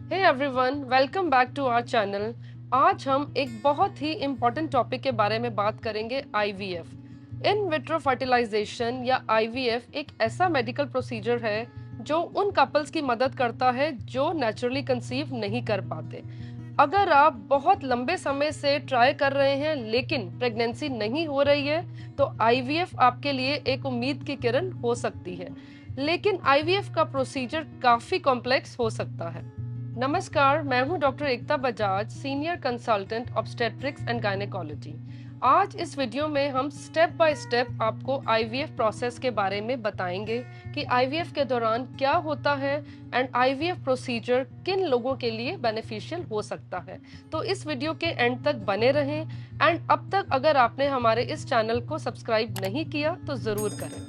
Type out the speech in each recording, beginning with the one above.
Hey everyone, welcome back to our channel. आज हम एक बहुत ही इम्पोर्टेंट टॉपिक के बारे में बात करेंगे, आईवीएफ। इन विट्रो फर्टिलाइजेशन या आईवीएफ एक ऐसा मेडिकल प्रोसीजर है जो उन कपल्स की मदद करता है जो नेचुरली कंसीव नहीं कर पाते। अगर आप बहुत लंबे समय से ट्राई कर रहे हैं लेकिन प्रेगनेंसी नहीं हो रही है, तो आईवीएफ आपके लिए एक उम्मीद की किरण हो सकती है। लेकिन आईवीएफ का प्रोसीजर काफी कॉम्प्लेक्स हो सकता है। नमस्कार, मैं हूं doctor Ekta Bajaj, senior consultant obstetrics and gynaecology. आज इस वीडियो में हम स्टेप बाय स्टेप आपको आईवीएफ प्रोसेस के बारे में बताएंगे कि आईवीएफ के दौरान क्या होता है एंड आईवीएफ प्रोसीजर किन लोगों के लिए बेनिफिशियल हो सकता है। तो इस वीडियो के एंड तक बने रहें एंड अब तक अगर आपने हमारे इस चैनल को सब्सक्राइब नहीं किया तो ज़रूर करें।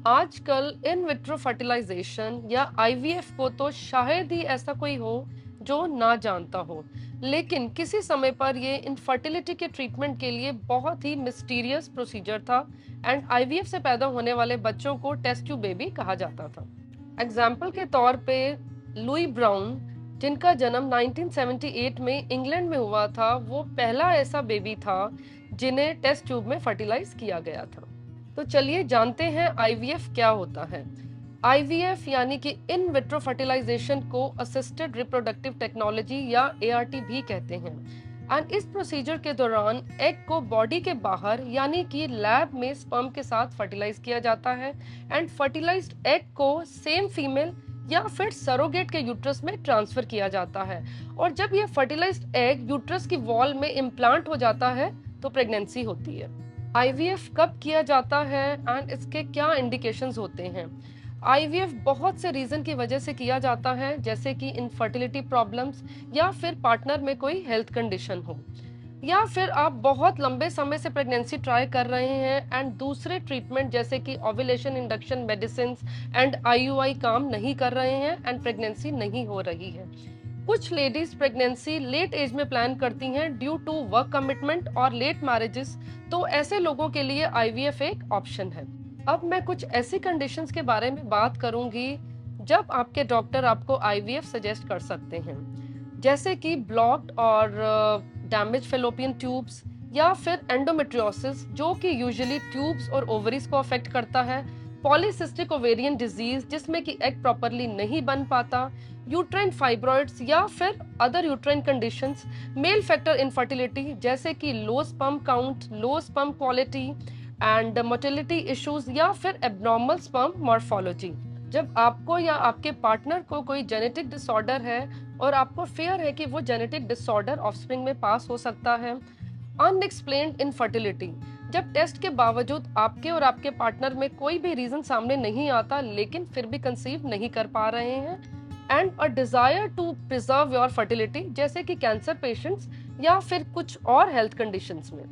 आजकल इन विट्रो फर्टिलाइजेशन या आईवीएफ को तो शायद ही ऐसा कोई हो जो ना जानता हो, लेकिन किसी समय पर ये इनफर्टिलिटी के ट्रीटमेंट के लिए बहुत ही मिस्टीरियस प्रोसीजर था एंड आईवीएफ से पैदा होने वाले बच्चों को टेस्ट ट्यूब बेबी कहा जाता था। एग्जाम्पल के तौर पे लुई ब्राउन, जिनका जन्म 1978 में इंग्लैंड में हुआ था, वो पहला ऐसा बेबी था जिन्हें टेस्ट ट्यूब में फर्टिलाइज किया गया था। तो चलिए जानते हैं आईवीएफ क्या होता है। आईवीएफ यानी कि इन विट्रो फर्टिलाइजेशन को असिस्टेड रिप्रोडक्टिव टेक्नोलॉजी या एआरटी भी कहते हैं। एंड इस प्रोसीजर के दौरान एग को बॉडी के बाहर यानी कि लैब में स्पर्म के साथ फर्टिलाइज किया जाता है एंड फर्टिलाइज्ड एग को सेम फीमेल या फिर सरोगेट के यूट्रस में ट्रांसफर किया जाता है। और जब ये फर्टिलाइज्ड एग यूट्रस की वॉल में इम्प्लांट हो जाता है तो प्रेगनेंसी होती है। आईवीएफ कब किया जाता है एंड इसके क्या इंडिकेशंस होते हैं? आईवीएफ बहुत से रीजन की वजह से किया जाता है, जैसे कि इनफर्टिलिटी प्रॉब्लम्स या फिर पार्टनर में कोई हेल्थ कंडीशन हो, या फिर आप बहुत लंबे समय से प्रेगनेंसी ट्राई कर रहे हैं एंड दूसरे ट्रीटमेंट जैसे कि ovulation induction medicine and IUI काम नहीं कर रहे हैं एंड प्रेगनेंसी नहीं हो रही है। कुछ लेडीज प्रेगनेंसी लेट एज में प्लान करती हैं ड्यू टू वर्क कमिटमेंट और लेट मैरिजेस, तो ऐसे लोगों के लिए आईवीएफ एक ऑप्शन है। अब मैं कुछ ऐसी कंडीशंस के बारे में बात करूंगी जब आपके डॉक्टर आपको आईवीएफ सजेस्ट कर सकते हैं, जैसे कि ब्लॉक्ड और डैमेज फेलोपियन ट्यूब्स या फिर एंडोमेट्रियोसिस, जो कि यूजुअली ट्यूब्स और ओवरीज को अफेक्ट करता है, पॉलीसिस्टिक ओवेरियन डिजीज जिसमें कि एग प्रॉपरली नहीं बन पाता, यूट्राइन फाइब्रॉइड्स या फिर other uterine conditions, mail factor infertility जैसे कि low sperm count, low sperm quality and motility issues या फिर एब्नॉर्मल स्पर्म मॉर्फोलॉजी। जब आपको या आपके पार्टनर को कोई जेनेटिक डिसऑर्डर है और आपको फेयर है कि वो जेनेटिक डिसऑर्डर ऑफस्प्रिंग में पास हो सकता है। अनएक्सप्लेन्ड इनफर्टिलिटी, जब टेस्ट के बावजूद आपके और आपके पार्टनर में कोई भी रीजन सामने नहीं आता लेकिन फिर भी कंसीव नहीं कर पा रहे हैं। And a desire to preserve your fertility, जैसे कि कैंसर पेशेंट्स या फिर कुछ और हेल्थ कंडीशंस में।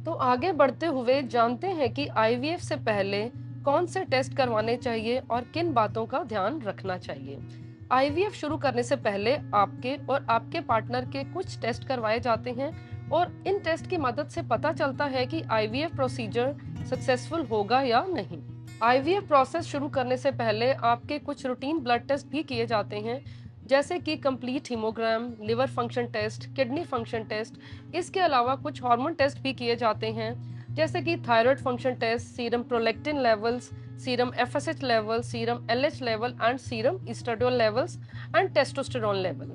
तो आगे बढ़ते हुए जानते हैं कि आईवीएफ से पहले कौन से टेस्ट करवाने चाहिए और किन बातों का ध्यान रखना चाहिए। आईवीएफ शुरू करने से पहले आपके और आपके पार्टनर के कुछ टेस्ट करवाए जाते हैं और इन टेस्ट की मदद से पता चलता है कि आईवीएफ प्रोसीजर सक्सेसफुल होगा या नहीं। आईवीएफ प्रोसेस शुरू करने से पहले आपके कुछ रूटीन ब्लड टेस्ट भी किए जाते हैं, जैसे कि complete haemogram, liver function test, kidney function test. इसके अलावा कुछ हार्मोन टेस्ट भी किए जाते हैं, जैसे कि thyroid function test, serum prolactin levels, serum FSH level, serum LH level and serum estradiol levels and testosterone level.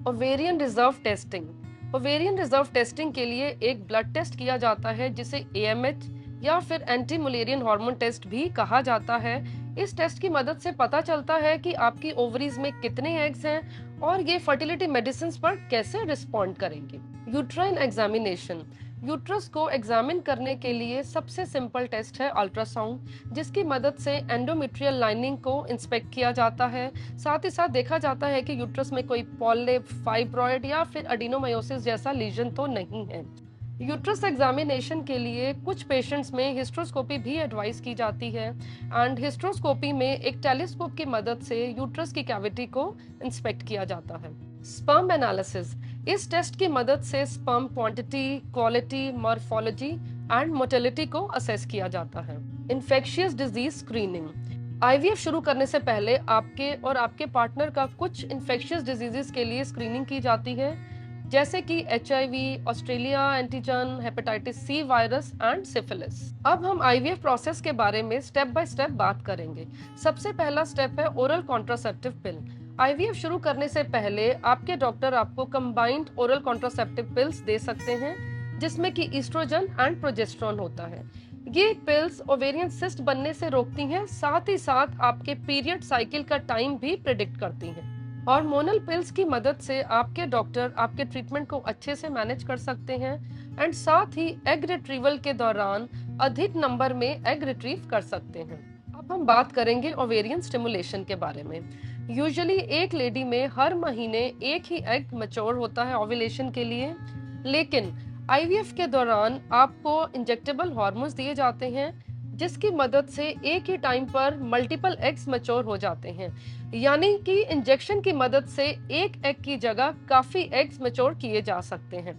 Ovarian reserve testing, ovarian reserve testing के लिए एक ब्लड टेस्ट किया जाता है जिसे एएमएच या फिर एंटी मुलेरियन हार्मोन टेस्ट भी कहा जाता है। इस टेस्ट की मदद से पता चलता है कि आपकी ओवरीज में कितने एग्स हैं और ये फर्टिलिटी मेडिसिन पर कैसे रिस्पॉन्ड करेंगे। यूट्राइन एग्जामिनेशन, यूट्रस को एग्जामिन करने के लिए सबसे सिंपल टेस्ट है अल्ट्रासाउंड, जिसकी मदद से एंडोमेट्रियल लाइनिंग को इंस्पेक्ट किया जाता है। साथ ही साथ देखा जाता है कि यूट्रस में कोई पॉलिप, फाइब्रॉइड या फिर एडिनोमायोसिस जैसा लीजन तो नहीं है। यूट्रस एग्जामिनेशन के लिए कुछ पेशेंट्स में हिस्ट्रोस्कोपी भी एडवाइस की जाती है एंड हिस्ट्रोस्कोपी में एक टेलीस्कोप की मदद से यूट्रस की कैविटी को इंस्पेक्ट किया जाता है। स्पर्म एनालिसिस, इस टेस्ट की मदद से sperm quantity, quality, morphology and motility को असेस किया जाता है। इन्फेक्शियस डिजीज स्क्रीनिंग, आईवीएफ शुरू करने से पहले आपके और आपके पार्टनर का कुछ इन्फेक्शियस डिजीजेस के लिए स्क्रीनिंग की जाती है, जैसे कि HIV, Australia antigen, hepatitis C virus and syphilis. अब हम आईवीएफ प्रोसेस के बारे में स्टेप बाय स्टेप बात करेंगे। सबसे पहला स्टेप है ओरल कॉन्ट्रासेप्टिव पिल। आईवीएफ शुरू करने से पहले आपके डॉक्टर आपको कंबाइंड ओरल कॉन्ट्रासेप्टिव पिल्स दे सकते हैं, जिसमें कि ईस्ट्रोजन एंड प्रोजेस्टेरोन होता है। ये पिल्स ओवेरियन सिस्ट बनने से रोकती हैं, साथ ही साथ आपके पीरियड साइकिल का टाइम भी प्रिडिक्ट करती हैं। हार्मोनल पिल्स की मदद से आपके डॉक्टर आपके ट्रीटमेंट को अच्छे से मैनेज कर सकते हैं एंड साथ ही एग रिट्रीवल के दौरान अधिक नंबर में एग रिट्रीव कर सकते हैं। अब हम बात करेंगे ओवेरियन स्टिमुलेशन के बारे में। यूजुअली एक लेडी में हर महीने एक ही एग मैच्योर होता है ओव्यूलेशन के लिए, लेकिन आईवीएफ के दौरान आपको इंजेक्टेबल हार्मोन्स दिए जाते हैं, जिसकी मदद से एक ही टाइम पर मल्टीपल एग्स मैच्योर हो जाते हैं। यानी कि इंजेक्शन की मदद से एक एग की जगह काफी एग्स मैच्योर किए जा सकते हैं।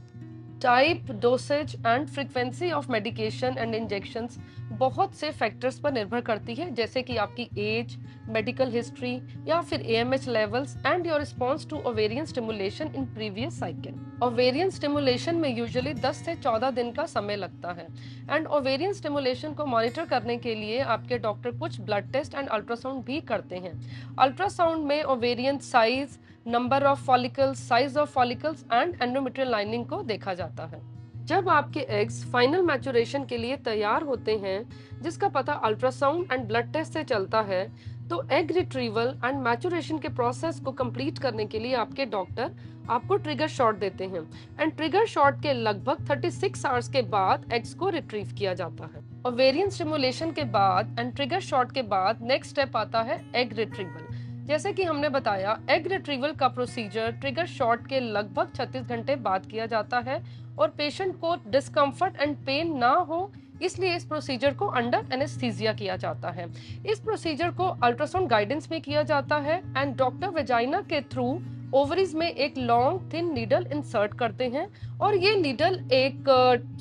Type, dosage and frequency of medication and injections बहुत से फैक्टर्स पर निर्भर करती है, जैसे कि आपकी एज, मेडिकल हिस्ट्री या फिर AMH levels and your response to ovarian stimulation in previous cycle. Ovarian stimulation में यूजुअली 10 से 14 दिन का समय लगता है एंड ओवेरियन स्टिमुलेशन को मॉनिटर करने के लिए आपके डॉक्टर कुछ ब्लड टेस्ट एंड अल्ट्रासाउंड भी करते हैं। अल्ट्रासाउंड में ovarian size, number of follicles, size of follicles and endometrial lining को देखा जाता है। जब आपके एग्स फाइनल मैचुरेशन के लिए तैयार होते हैं, जिसका पता अल्ट्रासाउंड एंड ब्लड टेस्ट से चलता है, तो एग रिट्रीवल एंड मैचुरेशन के प्रोसेस को कंप्लीट करने के लिए आपके डॉक्टर आपको ट्रिगर शॉट देते हैं एंड ट्रिगर शॉट के लगभग 36 आवर्स के बाद एग्स को रिट्रीव किया जाता है। ओवेरियन स्टिमुलेशन के बाद एंड ट्रिगर शॉट के बाद नेक्स्ट स्टेप आता है एग रिट्रीवल। जैसे कि हमने बताया, एग रिट्रीवल का प्रोसीजर ट्रिगर शॉट के लगभग 36 घंटे बाद किया जाता है और पेशेंट को डिस्कम्फर्ट एंड पेन ना हो, इसलिए इस प्रोसीजर को अंडर एनेस्थीसिया किया जाता है। इस प्रोसीजर को अल्ट्रासाउंड गाइडेंस में किया जाता है एंड डॉक्टर वेजाइना के थ्रू ओवरीज में एक लॉन्ग थिन नीडल इंसर्ट करते हैं और ये नीडल एक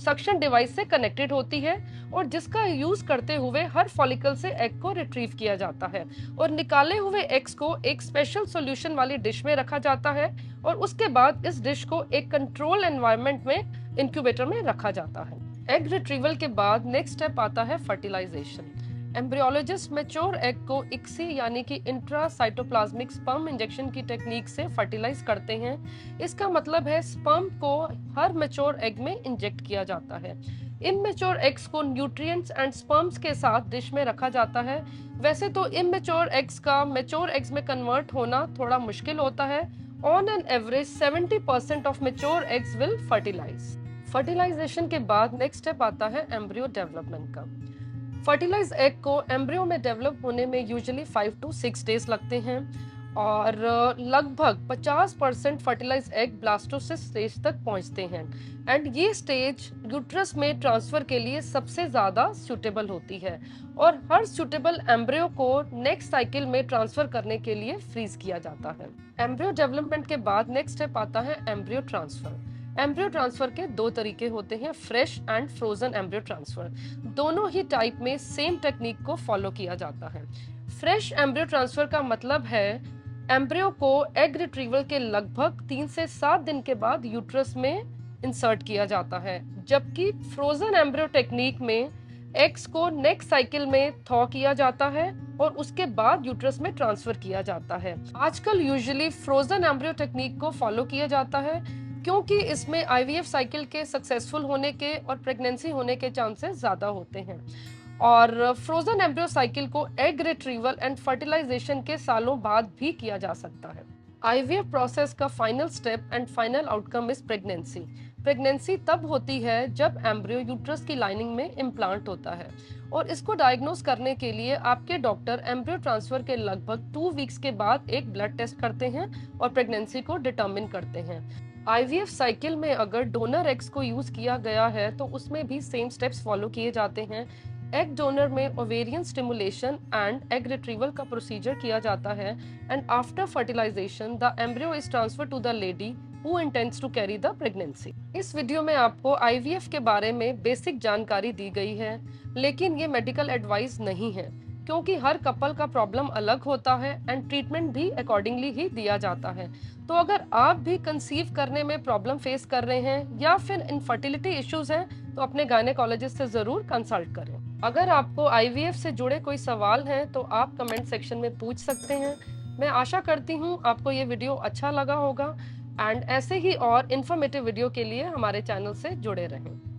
सक्शन डिवाइस से कनेक्टेड होती है और जिसका यूज करते हुए हर फॉलिकल से एग को रिट्रीव किया जाता है और निकाले हुए एग्स को एक स्पेशल सॉल्यूशन वाली डिश में रखा जाता है और उसके बाद इस डिश को एक कंट्रोल एनवायरनमेंट में इंक्यूबेटर में रखा जाता है। एग रिट्रीवल के बाद नेक्स्ट स्टेप आता है फर्टिलाइजेशन। एम्ब्रियोलॉजिस्ट मैच्योर एग को इक्सी यानी कि इंट्रासाइटोप्लाज्मिक स्पर्म इंजेक्शन की टेक्निक से फर्टिलाइज करते हैं। इसका मतलब है स्पर्म को हर मैच्योर एग में इंजेक्ट किया जाता है। इमैच्योर एग्स को न्यूट्रिएंट्स एंड स्पर्म्स के साथ डिश में रखा जाता है। वैसे तो इमैच्योर एग्स का मैच्योर एग्स में कन्वर्ट होना थोड़ा मुश्किल होता है। On an average 70% of mature eggs will fertilise. Fertilisation के बाद नेक्स्ट स्टेप आता है एम्ब्रियो डेवलपमेंट का। फर्टिलाइज एग को एम्ब्रियो में डेवलप होने में यूजुअली 5 to 6 डेज लगते हैं और लगभग 50% फर्टिलाइज एग ब्लास्टोसिस स्टेज तक पहुंचते हैं एंड ये स्टेज यूट्रस में ट्रांसफर के लिए सबसे ज्यादा सूटेबल होती है और हर सूटेबल एम्ब्रियो को नेक्स्ट साइकिल में ट्रांसफर करने के लिए फ्रीज किया जाता है। एम्ब्रियो डेवलपमेंट के बाद नेक्स्ट स्टेप आता है एम्ब्रियो ट्रांसफर। एम्ब्रियो ट्रांसफर के 2 तरीके होते हैं, fresh and frozen embryo transfer. दोनों ही टाइप में सेम टेक्निक को फॉलो किया जाता है। फ्रेश एम्ब्रियो ट्रांसफर का मतलब है एम्ब्रियो को एग रिट्रीवल के लगभग 3 से 7 दिन के बाद यूट्रस में इंसर्ट किया जाता है, जबकि फ्रोजन एम्ब्रियो टेक्निक में एग्स को नेक्स्ट साइकिल में थॉ किया जाता है और उसके बाद यूट्रस में ट्रांसफर किया जाता है। आजकल यूजुअली फ्रोजन एम्ब्रियो टेक्निक को फॉलो किया जाता है क्योंकि इसमें आईवीएफ साइकिल के सक्सेसफुल होने के और प्रेगनेंसी होने के चांसेस ज्यादा होते हैं और फ्रोजन एम्ब्रियो साइकिल को एग रिट्रीवल एंड फर्टिलाइजेशन के सालों बाद भी किया जा सकता है। आईवीएफ प्रोसेस का final step and final outcome is pregnancy. Pregnancy तब होती है जब एम्ब्रियो यूट्रस की लाइनिंग में इम्प्लांट होता है और इसको डायग्नोस करने के लिए आपके डॉक्टर एम्ब्रियो ट्रांसफर के लगभग 2 वीक्स के बाद एक ब्लड टेस्ट करते हैं और प्रेगनेंसी को डिटरमिन करते हैं। आईवीएफ साइकिल में अगर डोनर एग्स को यूज किया गया है तो उसमें भी सेम स्टेप्स फॉलो किए जाते हैं। एग डोनर में ovarian stimulation and egg retrieval का प्रोसीजर किया जाता है and after fertilization the embryo is transfer to the lady who intends to carry the pregnancy. इस वीडियो में आपको आईवीएफ के बारे में बेसिक जानकारी दी गई है, लेकिन ये मेडिकल एडवाइस नहीं है। क्योंकि हर कपल का प्रॉब्लम अलग होता है एंड ट्रीटमेंट भी अकॉर्डिंगली ही दिया जाता है। तो अगर आप भी कंसीव करने में प्रॉब्लम फेस कर रहे हैं या फिर इनफर्टिलिटी इश्यूज हैं, तो अपने गायनेकोलॉजिस्ट से ज़रूर कंसल्ट करें। अगर आपको आईवीएफ से जुड़े कोई सवाल हैं तो आप कमेंट सेक्शन में पूछ सकते हैं। मैं आशा करती हूँ आपको ये वीडियो अच्छा लगा होगा एंड ऐसे ही और इन्फॉर्मेटिव वीडियो के लिए हमारे चैनल से जुड़े रहें।